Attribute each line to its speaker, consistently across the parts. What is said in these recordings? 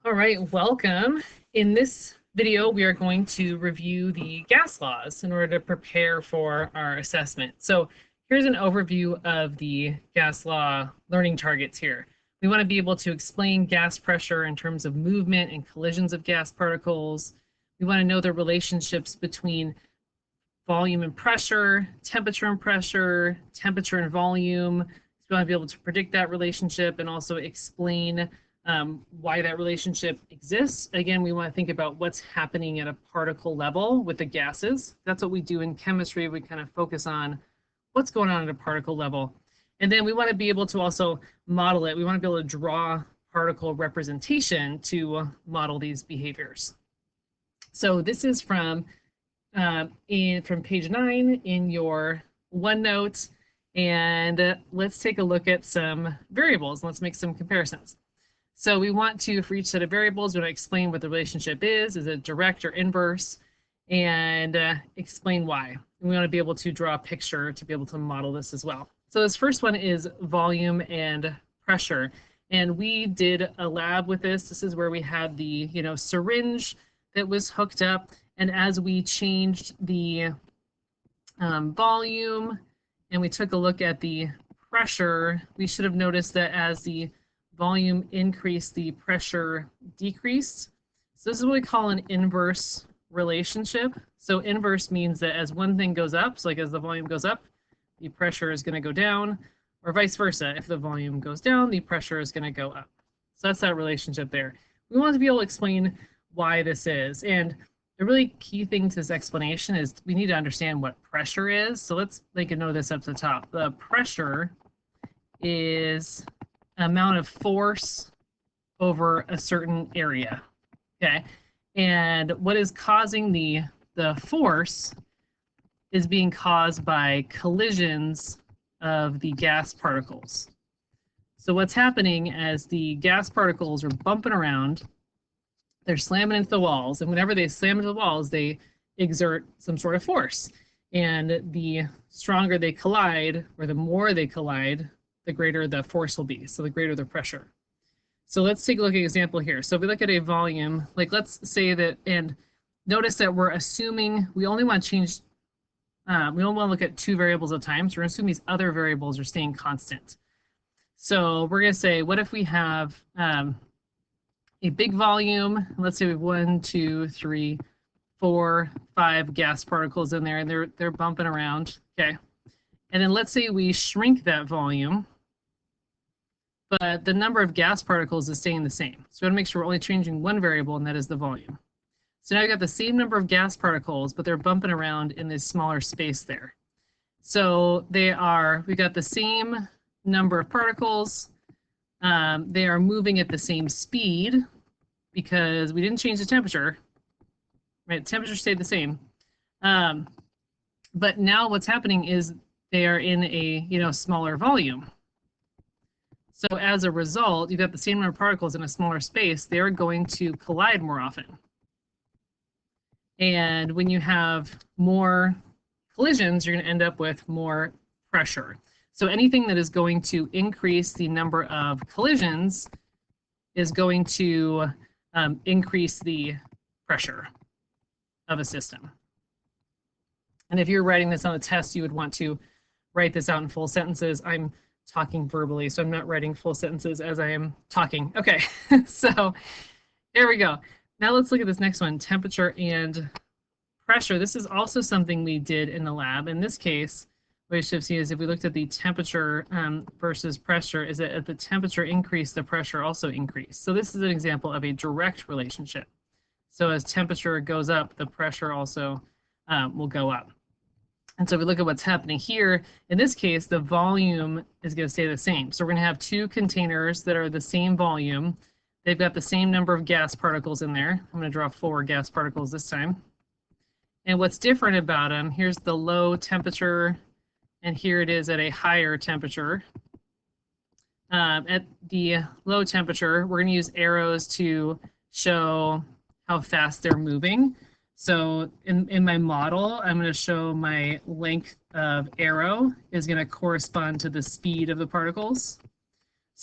Speaker 1: All right, welcome. In this video, we are going to review the gas laws in order to prepare for our assessment. So here's an overview of the gas law learning targets here. We want to be able to explain gas pressure in terms of movement and collisions of gas particles. We want to know the relationships between volume and pressure, temperature and pressure, temperature and volume. So we want to be able to predict that relationship and also explain why that relationship exists. Again, we want to think about what's happening at a particle level with the gases. That's what we do in chemistry. We kind of focus on what's going on at a particle level. And then we want to be able to also model it. We want to be able to draw particle representation to model these behaviors. So this is from page 9 in your OneNote. And let's take a look at some variables. Let's make some comparisons. So we want to, for each set of variables, we want to explain what the relationship is it direct or inverse, and explain why. And we want to be able to draw a picture to be able to model this as well. So this first one is volume and pressure. And we did a lab with this. This is where we had the syringe that was hooked up. And as we changed the volume and we took a look at the pressure, we should have noticed that as the volume increased, the pressure decreased. So this is what we call an inverse relationship. So inverse means that as one thing goes up, so like as the volume goes up, the pressure is going to go down, or vice versa. If the volume goes down, the pressure is going to go up. So that's that relationship there. We want to be able to explain why this is. And the really key thing to this explanation is we need to understand what pressure is. So let's make a note of this up to the top. The pressure is amount of force over a certain area, okay? And what is causing the force is being caused by collisions of the gas particles. So what's happening as the gas particles are bumping around, they're slamming into the walls, and whenever they slam into the walls, they exert some sort of force. And the stronger they collide, or the more they collide, the greater the force will be, so the greater the pressure. So let's take a look at an example here. So if we look at a volume, like let's say that, and notice that we're assuming we only want to change, we only want to look at two variables at a time, so we're assuming these other variables are staying constant. So we're going to say, what if we have a big volume, let's say we have 1, 2, 3, 4, 5 gas particles in there, and they're bumping around, okay? And then let's say we shrink that volume, but the number of gas particles is staying the same. So we want to make sure we're only changing one variable, and that is the volume. So now we've got the same number of gas particles, but they're bumping around in this smaller space there. So we've got the same number of particles. They are moving at the same speed because we didn't change the temperature, right? Temperature stayed the same. But now what's happening is they are in a smaller volume. So as a result, you've got the same number of particles in a smaller space. They're going to collide more often. And when you have more collisions, you're going to end up with more pressure. So anything that is going to increase the number of collisions is going to increase the pressure of a system. And if you're writing this on a test, you would want to write this out in full sentences. I'm talking verbally, so I'm not writing full sentences as I am talking. Okay, so there we go. Now let's look at this next one, temperature and pressure. This is also something we did in the lab. In this case, what you should see is if we looked at the temperature versus pressure, is that as the temperature increased, the pressure also increased. So this is an example of a direct relationship. So as temperature goes up, the pressure also will go up. And so if we look at what's happening here, in this case, the volume is going to stay the same. So we're going to have two containers that are the same volume. They've got the same number of gas particles in there. I'm going to draw 4 gas particles this time. And what's different about them, here's the low temperature, and here it is at a higher temperature. At the low temperature, we're going to use arrows to show how fast they're moving. So in my model, I'm going to show my length of arrow is going to correspond to the speed of the particles.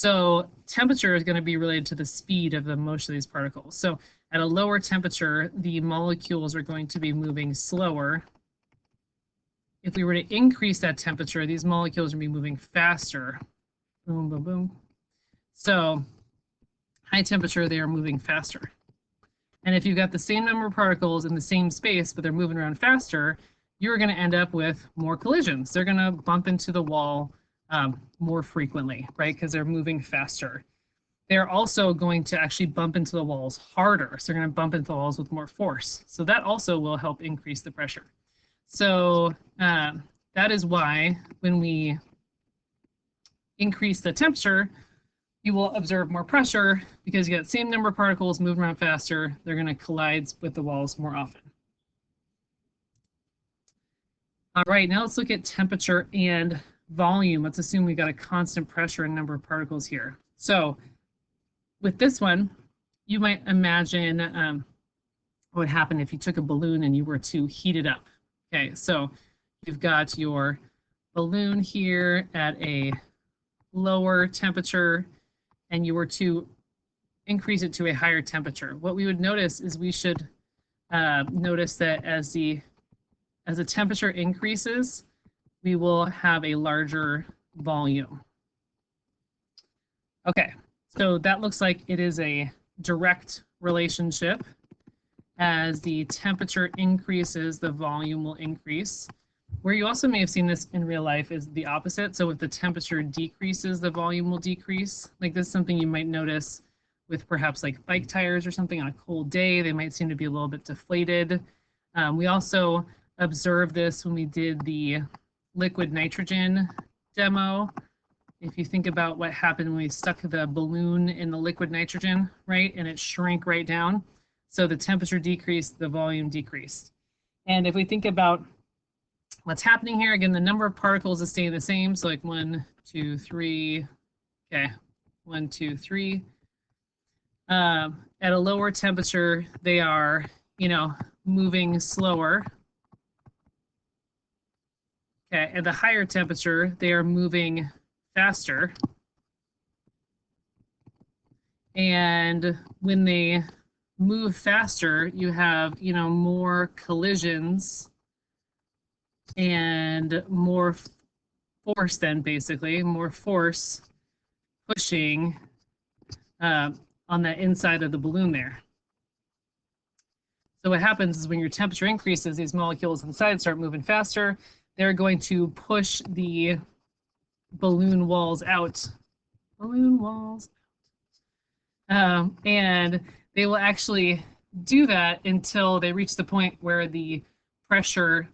Speaker 1: So temperature is going to be related to the speed of the motion of these particles. So at a lower temperature, the molecules are going to be moving slower. If we were to increase that temperature, these molecules would be moving faster. Boom, boom, boom. So high temperature, they are moving faster. And if you've got the same number of particles in the same space, but they're moving around faster, you're going to end up with more collisions. They're going to bump into the wall more frequently, right? Because they're moving faster. They're also going to actually bump into the walls harder. So they're going to bump into the walls with more force. So that also will help increase the pressure. So that is why when we increase the temperature, you will observe more pressure because you get the same number of particles moving around faster. They're going to collide with the walls more often. All right, now let's look at temperature and volume. Let's assume we got a constant pressure and number of particles here. So with this one, you might imagine what would happen if you took a balloon and you were to heat it up. Okay, so you've got your balloon here at a lower temperature and you were to increase it to a higher temperature. What we would notice is we should notice that as the temperature increases, we will have a larger volume. Okay, so that looks like it is a direct relationship. As the temperature increases, the volume will increase. Where you also may have seen this in real life is the opposite. So if the temperature decreases, the volume will decrease. Like this is something you might notice with perhaps like bike tires or something on a cold day. They might seem to be a little bit deflated. We also observed this when we did the liquid nitrogen demo. If you think about what happened when we stuck the balloon in the liquid nitrogen, right, and it shrank right down. So the temperature decreased, the volume decreased. And if we think about what's happening here, again, the number of particles is staying the same. So like 1, 2, 3, okay, 1, 2, 3. At a lower temperature, they are, moving slower. Okay, at the higher temperature, they are moving faster. And when they move faster, you have, more collisions and more force then, basically, more force pushing on the inside of the balloon there. So what happens is when your temperature increases, these molecules inside start moving faster. They're going to push the balloon walls out. Balloon walls. And they will actually do that until they reach the point where the pressure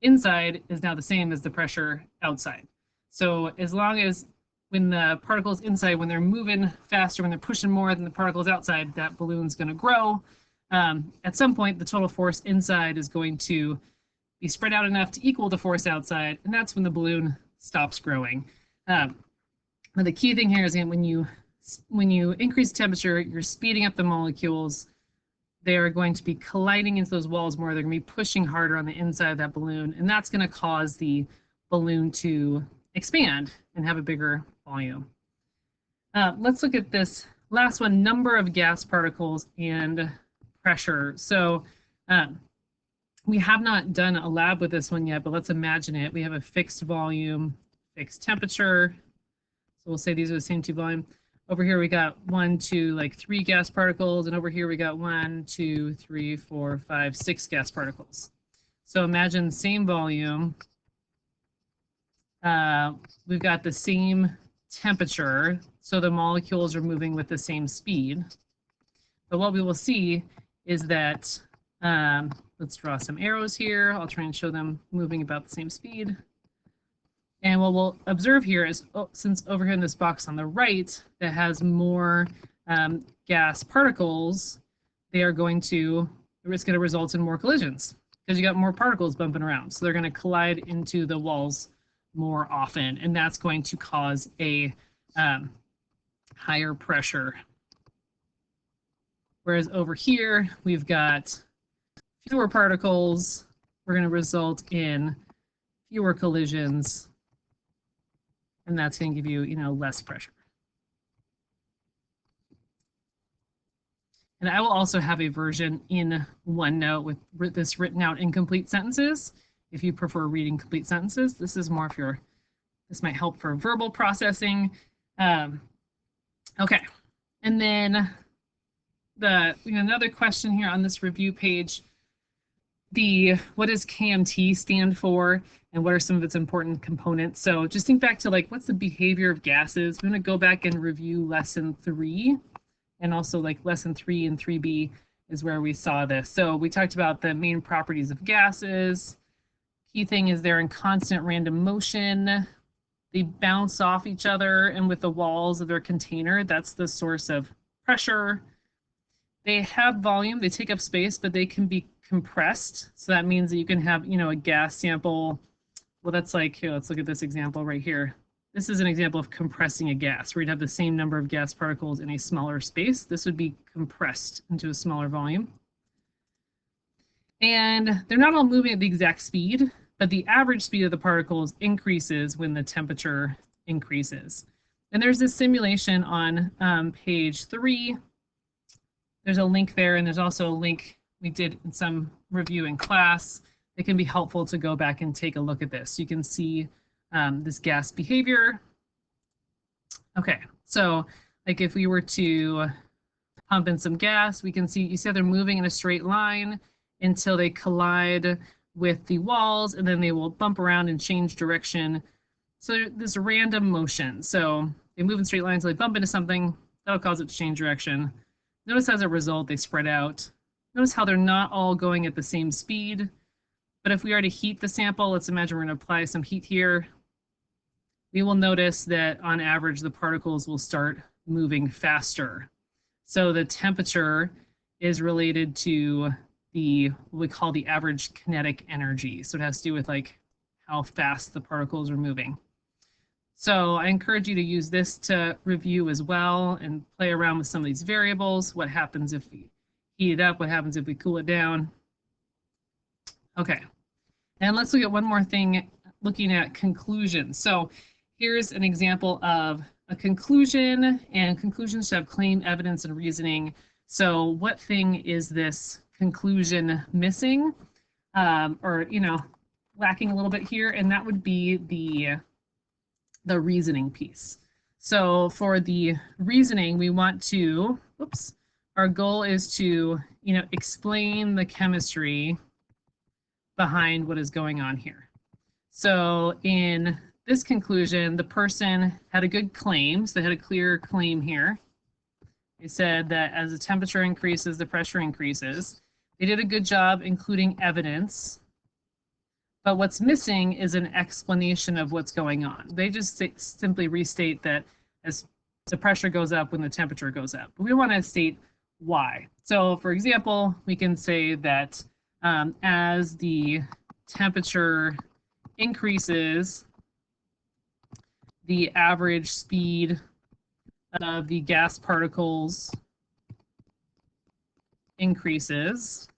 Speaker 1: inside is now the same as the pressure outside. So as long as when the particles inside, when they're moving faster, when they're pushing more than the particles outside, that balloon's going to grow. At some point, the total force inside is going to be spread out enough to equal the force outside, and that's when the balloon stops growing. But the key thing here is that when you increase temperature, you're speeding up the molecules. They are going to be colliding into those walls more. They're going to be pushing harder on the inside of that balloon, and that's going to cause the balloon to expand and have a bigger volume. Let's look at this last one, number of gas particles and pressure. So we have not done a lab with this one yet, but let's imagine it. We have a fixed volume, fixed temperature. So we'll say these are the same two volume. Over here we got 1, 2, like 3 gas particles, and over here we got 1, 2, 3, 4, 5, 6 gas particles. So imagine same volume. We've got the same temperature, so the molecules are moving with the same speed. But what we will see is that, let's draw some arrows here. I'll try and show them moving about the same speed. And what we'll observe here is, since over here in this box on the right that has more gas particles, it's going to result in more collisions because you got more particles bumping around. So they're going to collide into the walls more often, and that's going to cause a higher pressure. Whereas over here, we've got fewer particles. We're going to result in fewer collisions. And that's going to give you, less pressure. And I will also have a version in OneNote with this written out in complete sentences. If you prefer reading complete sentences, this is more if you're, this might help for verbal processing. Okay, and then another question here on this review page, what does KMT stand for and what are some of its important components? So just think back to like, what's the behavior of gases? I'm going to go back and review lesson 3, and also like lesson 3 and 3B is where we saw this. So we talked about the main properties of gases. Key thing is they're in constant random motion. They bounce off each other, and with the walls of their container, that's the source of pressure. They have volume, they take up space, but they can be compressed. So that means that you can have, a gas sample. Well, that's like, here, let's look at this example right here. This is an example of compressing a gas, where you'd have the same number of gas particles in a smaller space. This would be compressed into a smaller volume. And they're not all moving at the exact speed, but the average speed of the particles increases when the temperature increases. And there's this simulation on page 3. There's a link there, and there's also a link we did in some review in class. It can be helpful to go back and take a look at this. You can see this gas behavior. Okay, so like if we were to pump in some gas, we can see, you see how they're moving in a straight line until they collide with the walls, and then they will bump around and change direction. So this random motion. So they move in straight lines, so they bump into something, that'll cause it to change direction. Notice as a result, they spread out. Notice how they're not all going at the same speed. But if we are to heat the sample, let's imagine we're going to apply some heat here. We will notice that on average, the particles will start moving faster. So the temperature is related to what we call the average kinetic energy. So it has to do with like how fast the particles are moving. So I encourage you to use this to review as well and play around with some of these variables. What happens if we heat it up? What happens if we cool it down? Okay, and let's look at one more thing, looking at conclusions. So here's an example of a conclusion, and conclusions should have claim, evidence, and reasoning. So what thing is this conclusion missing, or lacking a little bit here? And that would be the reasoning piece. So for the reasoning, we want to, our goal is to, explain the chemistry behind what is going on here. So in this conclusion, the person had a good claim, so they had a clear claim here. They said that as the temperature increases, the pressure increases. They did a good job including evidence. But what's missing is an explanation of what's going on. They just simply restate that as the pressure goes up when the temperature goes up. But we want to state why. So for example, we can say that as the temperature increases, the average speed of the gas particles increases.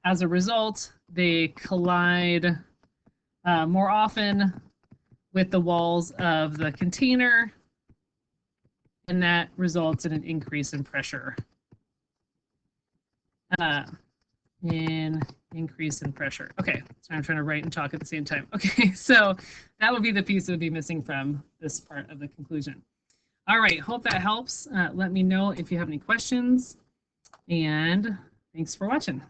Speaker 1: As a result, they collide more often with the walls of the container, and that results in an increase in pressure. Increase in pressure. Okay, so I'm trying to write and talk at the same time. Okay, so that would be the piece that would be missing from this part of the conclusion. All right, hope that helps. Let me know if you have any questions, and thanks for watching.